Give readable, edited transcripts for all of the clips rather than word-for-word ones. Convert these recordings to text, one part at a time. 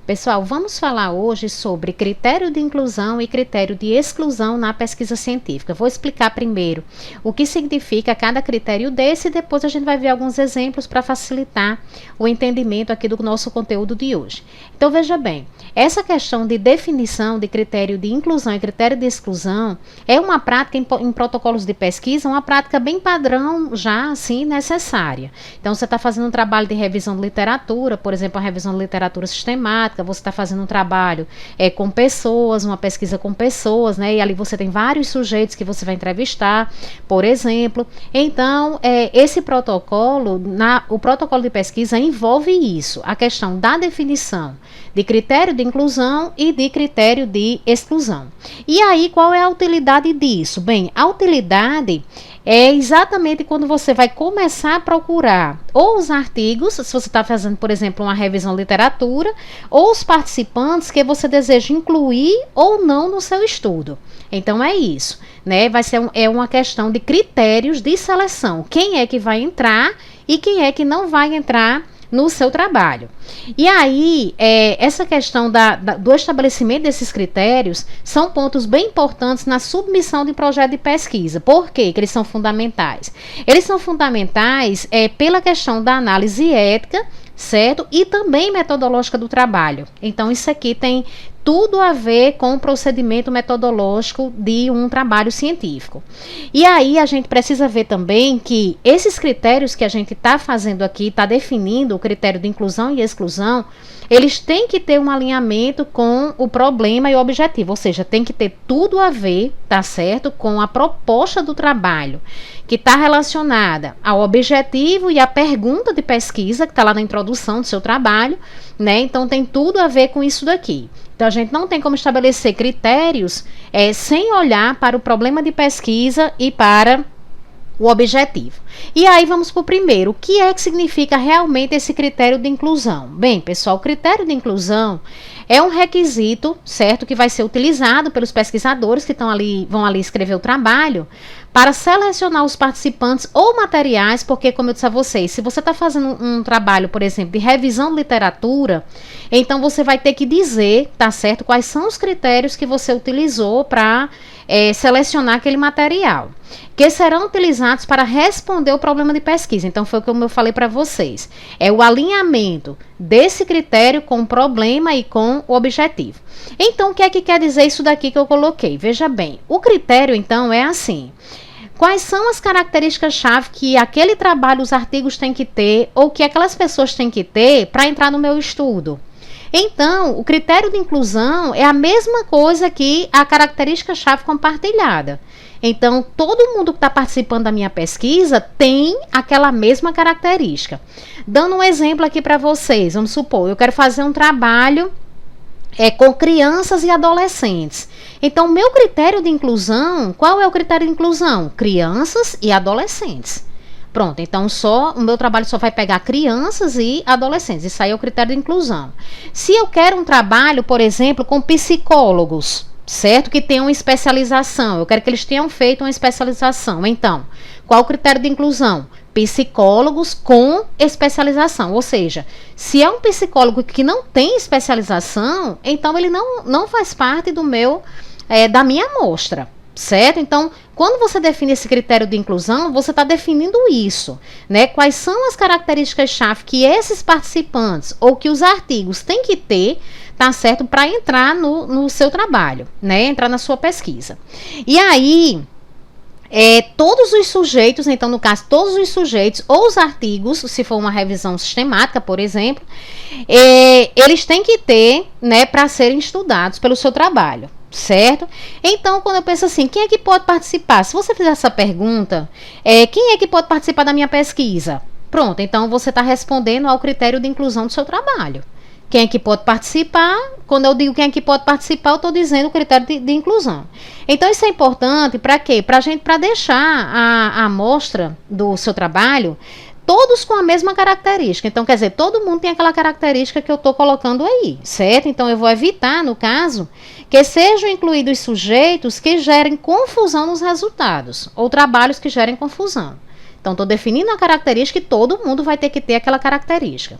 Pessoal, vamos falar hoje sobre critério de inclusão e critério de exclusão na pesquisa científica. Vou explicar primeiro o que significa cada critério desse e depois a gente vai ver alguns exemplos para facilitar o entendimento aqui do nosso conteúdo de hoje. Então, veja bem, essa questão de definição de critério de inclusão e critério de exclusão é uma prática em protocolos de pesquisa, uma prática bem padrão já assim necessária. Então, você está fazendo um trabalho de revisão de literatura, por exemplo, a revisão de literatura sistemática, você está fazendo um trabalho com pessoas, uma pesquisa com pessoas, né? E ali você tem vários sujeitos que você vai entrevistar, por exemplo. Então, esse protocolo, o protocolo de pesquisa envolve isso, a questão da definição de critério de inclusão e de critério de exclusão. E aí, qual é a utilidade disso? Bem, a utilidade é exatamente quando você vai começar a procurar ou os artigos, se você está fazendo, por exemplo, uma revisão de literatura, ou os participantes que você deseja incluir ou não no seu estudo. Então, é isso, né? Vai ser uma questão de critérios de seleção. Quem é que vai entrar e quem é que não vai entrar no seu trabalho. E aí, essa questão do estabelecimento desses critérios são pontos bem importantes na submissão de projeto de pesquisa. Por quê que eles são fundamentais? Eles são fundamentais pela questão da análise ética, certo? E também metodológica do trabalho. Então, isso aqui tem tudo a ver com o procedimento metodológico de um trabalho científico. E aí a gente precisa ver também que esses critérios que a gente está fazendo aqui, está definindo o critério de inclusão e exclusão, eles têm que ter um alinhamento com o problema e o objetivo, ou seja, tem que ter tudo a ver, tá certo, com a proposta do trabalho, que está relacionada ao objetivo e à pergunta de pesquisa, que está lá na introdução do seu trabalho, né? Então tem tudo a ver com isso daqui. Então, a gente não tem como estabelecer critérios sem olhar para o problema de pesquisa e para o objetivo. E aí vamos para o primeiro. O que é que significa realmente esse critério de inclusão? Bem, pessoal, o critério de inclusão é um requisito, certo, que vai ser utilizado pelos pesquisadores que vão ali escrever o trabalho para selecionar os participantes ou materiais, porque, como eu disse a vocês, se você está fazendo um trabalho, por exemplo, de revisão de literatura, então você vai ter que dizer, tá certo, quais são os critérios que você utilizou para selecionar aquele material, que serão utilizados para responder o problema de pesquisa. Então, foi como eu falei para vocês. É o alinhamento desse critério com o problema e com o objetivo. Então, o que é que quer dizer isso daqui que eu coloquei? Veja bem, o critério, então, é assim. Quais são as características-chave que aquele trabalho, os artigos têm que ter, ou que aquelas pessoas têm que ter para entrar no meu estudo? Então, o critério de inclusão é a mesma coisa que a característica-chave compartilhada. Então, todo mundo que está participando da minha pesquisa tem aquela mesma característica. Dando um exemplo aqui para vocês, vamos supor, eu quero fazer um trabalho com crianças e adolescentes. Então, meu critério de inclusão, qual é o critério de inclusão? Crianças e adolescentes. Pronto, então o meu trabalho só vai pegar crianças e adolescentes. Isso aí é o critério de inclusão. Se eu quero um trabalho, por exemplo, com psicólogos, certo? Que tenham especialização, eu quero que eles tenham feito uma especialização. Então, qual o critério de inclusão? Psicólogos com especialização. Ou seja, se é um psicólogo que não tem especialização, então ele não faz parte da minha amostra. Certo? Então, quando você define esse critério de inclusão, você está definindo isso, né? Quais são as características-chave que esses participantes ou que os artigos têm que ter, tá certo? Para entrar no seu trabalho, né? Entrar na sua pesquisa. E aí, todos os sujeitos, então no caso, todos os sujeitos ou os artigos, se for uma revisão sistemática, por exemplo, eles têm que ter, né, para serem estudados pelo seu trabalho. Certo? Então, quando eu penso assim, quem é que pode participar? Se você fizer essa pergunta, quem é que pode participar da minha pesquisa? Pronto, então você está respondendo ao critério de inclusão do seu trabalho. Quem é que pode participar? Quando eu digo quem é que pode participar, eu estou dizendo o critério de inclusão. Então, isso é importante para quê? Para deixar a amostra do seu trabalho todos com a mesma característica. Então, quer dizer, todo mundo tem aquela característica que eu estou colocando aí, certo? Então, eu vou evitar, no caso, que sejam incluídos sujeitos que gerem confusão nos resultados, ou trabalhos que gerem confusão. Então, estou definindo a característica e todo mundo vai ter que ter aquela característica.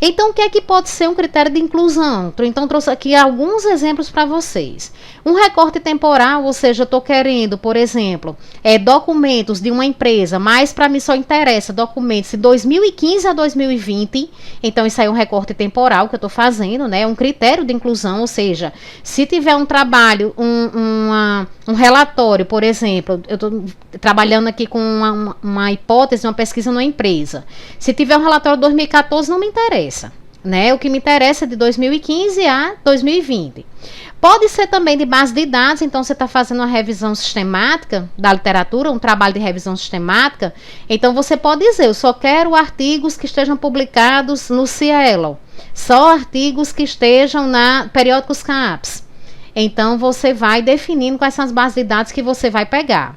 Então, o que é que pode ser um critério de inclusão? Então, trouxe aqui alguns exemplos para vocês. Um recorte temporal, ou seja, eu estou querendo, por exemplo, documentos de uma empresa, mas para mim só interessa documentos de 2015 a 2020. Então, isso aí é um recorte temporal que eu estou fazendo, né? Um critério de inclusão, ou seja, se tiver um trabalho, um relatório, por exemplo, eu estou trabalhando aqui com uma hipótese, uma pesquisa numa empresa. Se tiver um relatório de 2014, não me interessa, né? O que me interessa é de 2015 a 2020. Pode ser também de base de dados, então você está fazendo uma revisão sistemática da literatura, um trabalho de revisão sistemática, então você pode dizer, eu só quero artigos que estejam publicados no Cielo, só artigos que estejam na periódicos CAPES. Então você vai definindo quais são as bases de dados que você vai pegar.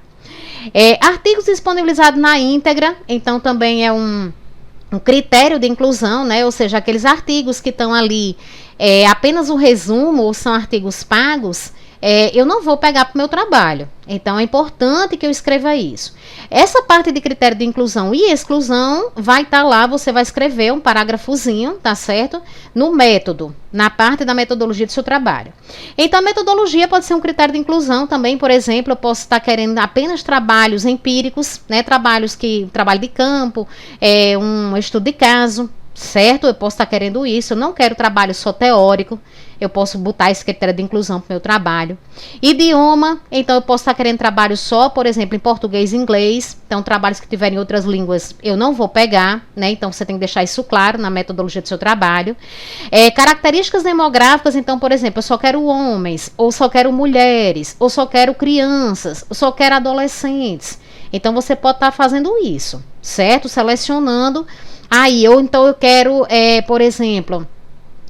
Artigos disponibilizados na íntegra, então também é um critério de inclusão, né? Ou seja, aqueles artigos que estão ali apenas um resumo ou são artigos pagos, eu não vou pegar para o meu trabalho. Então, é importante que eu escreva isso. Essa parte de critério de inclusão e exclusão vai estar lá, você vai escrever um parágrafozinho, tá certo? No método, na parte da metodologia do seu trabalho. Então, a metodologia pode ser um critério de inclusão também, por exemplo, eu posso estar querendo apenas trabalhos empíricos, né? Trabalho de campo, um estudo de caso, certo? Eu posso estar querendo isso, eu não quero trabalho só teórico, eu posso botar esse critério de inclusão para o meu trabalho. Idioma, então eu posso estar querendo trabalho só, por exemplo, em português e inglês, então trabalhos que tiverem outras línguas eu não vou pegar, né? Então você tem que deixar isso claro na metodologia do seu trabalho. Características demográficas, então, por exemplo, eu só quero homens, ou só quero mulheres, ou só quero crianças, ou só quero adolescentes. Então você pode estar fazendo isso, certo? Selecionando. Então eu quero, por exemplo,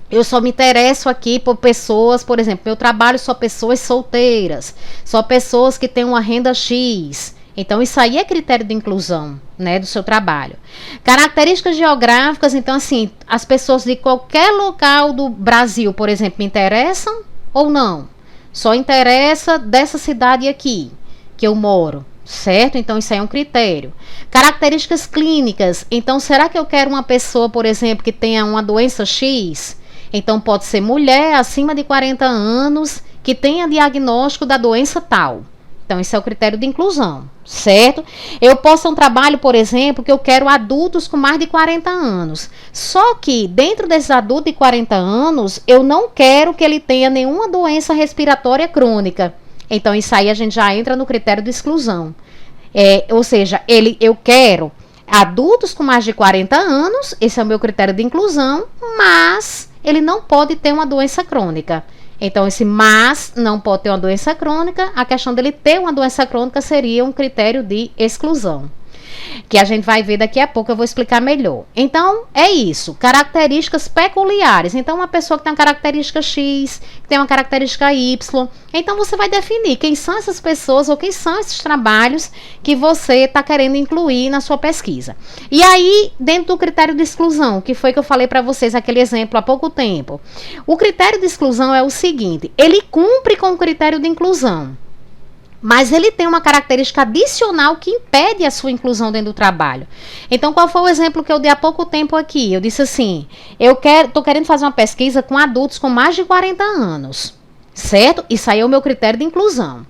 eu só me interesso aqui por pessoas, por exemplo, eu trabalho só pessoas solteiras, só pessoas que têm uma renda X. Então, isso aí é critério de inclusão, né, do seu trabalho. Características geográficas, então, assim, as pessoas de qualquer local do Brasil, por exemplo, me interessam ou não? Só interessa dessa cidade aqui, que eu moro. Certo? Então, isso aí é um critério. Características clínicas. Então, será que eu quero uma pessoa, por exemplo, que tenha uma doença X? Então, pode ser mulher acima de 40 anos que tenha diagnóstico da doença tal. Então, isso é o critério de inclusão, certo? Eu posso ter um trabalho, por exemplo, que eu quero adultos com mais de 40 anos. Só que, dentro desses adultos de 40 anos, eu não quero que ele tenha nenhuma doença respiratória crônica. Então, isso aí a gente já entra no critério de exclusão. Ou seja, eu quero adultos com mais de 40 anos, esse é o meu critério de inclusão, mas ele não pode ter uma doença crônica. Então, esse mas não pode ter uma doença crônica, a questão dele ter uma doença crônica seria um critério de exclusão, que a gente vai ver daqui a pouco, eu vou explicar melhor. Então, é isso, características peculiares. Então, uma pessoa que tem uma característica X, que tem uma característica Y, então você vai definir quem são essas pessoas ou quem são esses trabalhos que você está querendo incluir na sua pesquisa. E aí, dentro do critério de exclusão, que foi que eu falei para vocês aquele exemplo há pouco tempo, o critério de exclusão é o seguinte, ele cumpre com o critério de inclusão, mas ele tem uma característica adicional que impede a sua inclusão dentro do trabalho. Então, qual foi o exemplo que eu dei há pouco tempo aqui? Eu disse assim, estou querendo fazer uma pesquisa com adultos com mais de 40 anos, certo? Isso aí é o meu critério de inclusão.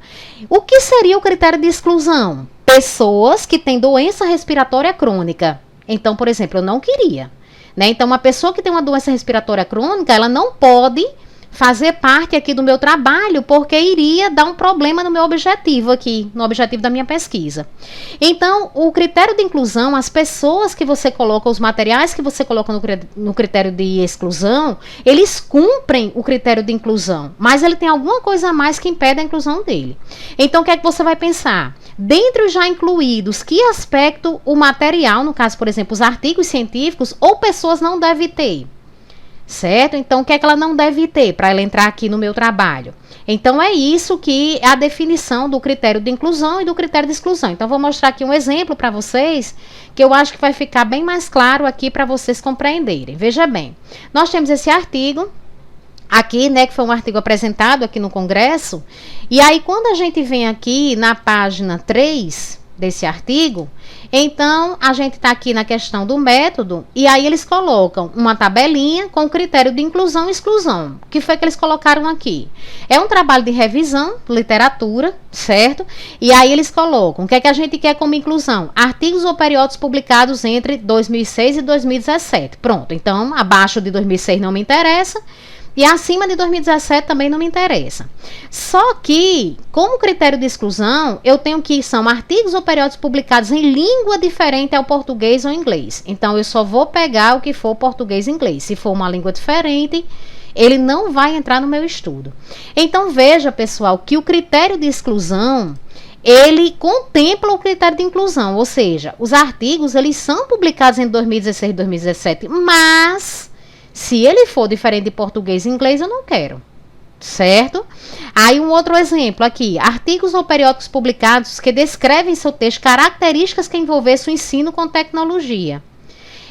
O que seria o critério de exclusão? Pessoas que têm doença respiratória crônica. Então, por exemplo, eu não queria, né? Então, uma pessoa que tem uma doença respiratória crônica, ela não pode fazer parte aqui do meu trabalho, porque iria dar um problema no meu objetivo aqui, no objetivo da minha pesquisa. Então, o critério de inclusão, as pessoas que você coloca, os materiais que você coloca no critério de exclusão, eles cumprem o critério de inclusão, mas ele tem alguma coisa a mais que impede a inclusão dele. Então, o que é que você vai pensar? Dentre os já incluídos, que aspecto o material, no caso, por exemplo, os artigos científicos ou pessoas não deve ter? Certo? Então, o que é que ela não deve ter para ela entrar aqui no meu trabalho? Então, é isso que é a definição do critério de inclusão e do critério de exclusão. Então, vou mostrar aqui um exemplo para vocês, que eu acho que vai ficar bem mais claro aqui para vocês compreenderem. Veja bem, nós temos esse artigo aqui, né, que foi um artigo apresentado aqui no Congresso, e aí quando a gente vem aqui na página 3, desse artigo, então a gente está aqui na questão do método, e aí eles colocam uma tabelinha com o critério de inclusão e exclusão. O que foi que eles colocaram aqui? É um trabalho de revisão, literatura, certo? E aí eles colocam, o que é que a gente quer como inclusão? Artigos ou periódicos publicados entre 2006 e 2017. Pronto, então abaixo de 2006 não me interessa, e acima de 2017 também não me interessa. Só que, como critério de exclusão, eu tenho que são artigos ou periódicos publicados em língua diferente ao português ou inglês. Então, eu só vou pegar o que for português e inglês. Se for uma língua diferente, ele não vai entrar no meu estudo. Então, veja, pessoal, que o critério de exclusão, ele contempla o critério de inclusão. Ou seja, os artigos, eles são publicados em 2016 e 2017, mas se ele for diferente de português e inglês, eu não quero, certo? Aí um outro exemplo aqui, artigos ou periódicos publicados que descrevem em seu texto características que envolvessem o ensino com tecnologia.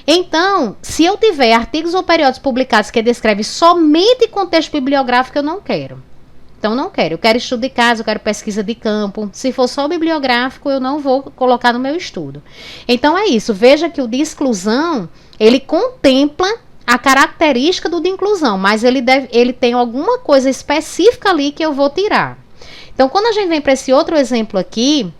Então, se eu tiver artigos ou periódicos publicados que descrevem somente contexto bibliográfico, eu não quero. Então, não quero. Eu quero estudo de caso, eu quero pesquisa de campo. Se for só bibliográfico, eu não vou colocar no meu estudo. Então, é isso. Veja que o de exclusão, ele contempla a característica do de inclusão, mas ele tem alguma coisa específica ali que eu vou tirar. Então, quando a gente vem para esse outro exemplo aqui,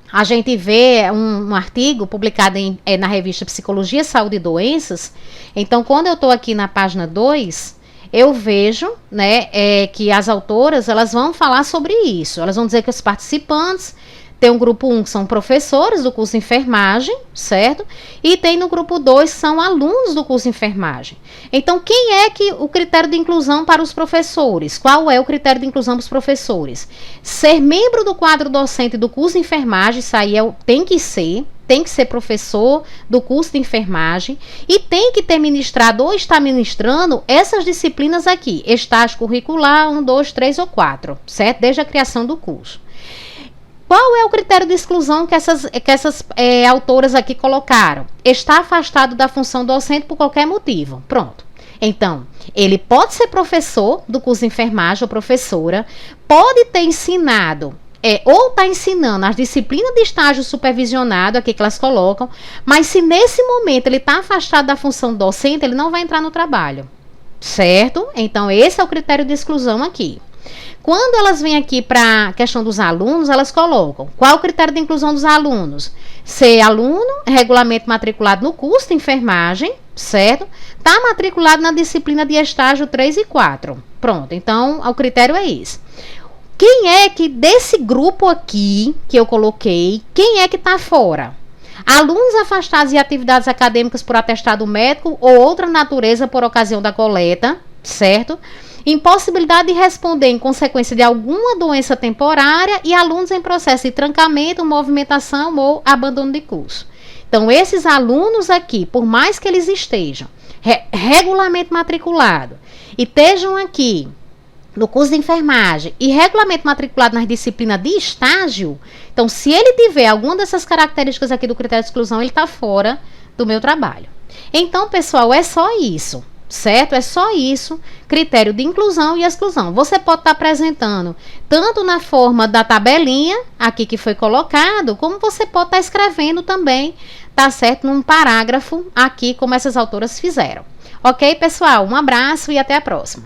a gente vê um artigo publicado na revista Psicologia, Saúde e Doenças. Então, quando eu estou aqui na página 2, eu vejo, né, que as autoras, elas vão falar sobre isso. Elas vão dizer que os participantes tem um grupo 1 que são professores do curso de enfermagem, certo? E tem no grupo 2 que são alunos do curso de enfermagem. Então, quem é que o critério de inclusão para os professores? Qual é o critério de inclusão para os professores? Ser membro do quadro docente do curso de enfermagem, isso aí tem que ser professor do curso de enfermagem e tem que ter ministrado ou estar ministrando essas disciplinas aqui, estágio curricular 1, 2, 3 ou 4, certo? Desde a criação do curso. Qual é o critério de exclusão que essas autoras aqui colocaram? Está afastado da função docente por qualquer motivo. Pronto. Então, ele pode ser professor do curso de enfermagem ou professora, pode ter ensinado ou está ensinando as disciplinas de estágio supervisionado, aqui que elas colocam, mas se nesse momento ele está afastado da função docente, ele não vai entrar no trabalho. Certo? Então, esse é o critério de exclusão aqui. Quando elas vêm aqui para a questão dos alunos, elas colocam qual é o critério de inclusão dos alunos? Ser aluno, regularmente matriculado no curso de enfermagem, certo? Está matriculado na disciplina de estágio 3 e 4. Pronto, então o critério é esse. Quem é que desse grupo aqui que eu coloquei, quem é que está fora? Alunos afastados de atividades acadêmicas por atestado médico ou outra natureza por ocasião da coleta, certo? Impossibilidade de responder em consequência de alguma doença temporária e alunos em processo de trancamento, movimentação ou abandono de curso. Então, esses alunos aqui, por mais que eles estejam regularmente matriculados e estejam aqui no curso de enfermagem e regularmente matriculado nas disciplinas de estágio, então, se ele tiver alguma dessas características aqui do critério de exclusão, ele está fora do meu trabalho. Então, pessoal, é só isso. Certo? É só isso, critério de inclusão e exclusão. Você pode estar apresentando tanto na forma da tabelinha, aqui que foi colocado, como você pode estar escrevendo também, tá certo? Num parágrafo aqui, como essas autoras fizeram. Ok, pessoal? Um abraço e até a próxima.